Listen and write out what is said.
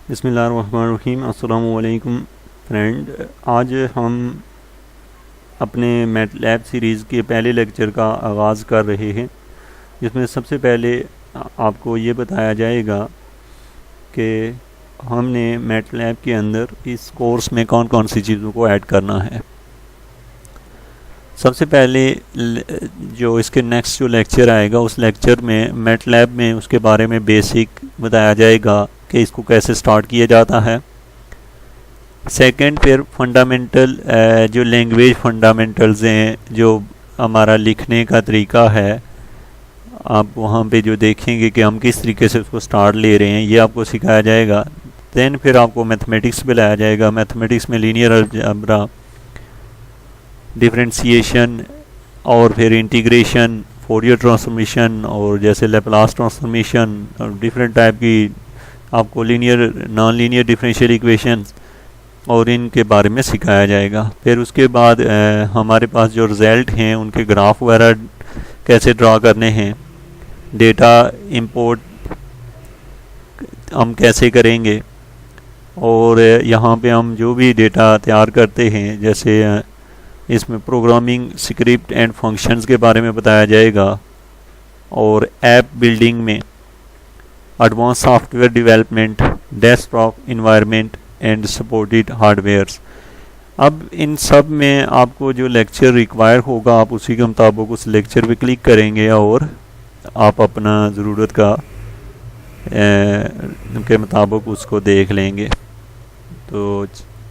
बिस्मिल्लाहिर्रहमानिर्रहीम। अस्सलामु अलैकुम फ्रेंड। आज हम अपने मैटलैब सीरीज़ के पहले लेक्चर का आगाज़ कर रहे हैं, जिसमें सबसे पहले आपको ये बताया जाएगा कि हमने मैटलैब के अंदर इस कोर्स में कौन कौन सी चीज़ों को ऐड करना है। सबसे पहले जो इसके नेक्स्ट जो लेक्चर आएगा, उस लेक्चर में मैटलैब में उसके बारे में बेसिक बताया जाएगा कि इसको कैसे स्टार्ट किया जाता है। सेकंड, फिर फंडामेंटल जो लैंग्वेज फंडामेंटल्स हैं, जो हमारा लिखने का तरीका है, आप वहाँ पे जो देखेंगे कि हम किस तरीके से उसको स्टार्ट ले रहे हैं, ये आपको सिखाया जाएगा। देन फिर आपको मैथमेटिक्स पे लाया जाएगा। मैथमेटिक्स में लीनियर अलजेब्रा, डिफरेंशिएशन और फिर इंटीग्रेशन, फोरियर ट्रांसफॉर्मेशन और जैसे लैपलास ट्रांसफॉर्मेशन और डिफरेंट टाइप की आपको linear non linear differential equations और इनके बारे में सिखाया जाएगा। फिर उसके बाद हमारे पास जो रिज़ल्ट हैं उनके ग्राफ वगैरह कैसे ड्रा करने हैं, डेटा इंपोर्ट हम कैसे करेंगे, और यहाँ पे हम जो भी डेटा तैयार करते हैं, जैसे इसमें प्रोग्रामिंग स्क्रिप्ट एंड फंक्शंस के बारे में बताया जाएगा, और ऐप बिल्डिंग में advance software development, desktop environment and supported hardwares. अब इन सब में आपको जो लेक्चर रिक्वायर होगा, आप उसी के मुताबिक उस लेक्चर पे क्लिक करेंगे और आप अपना ज़रूरत का के मुताबिक उसको देख लेंगे। तो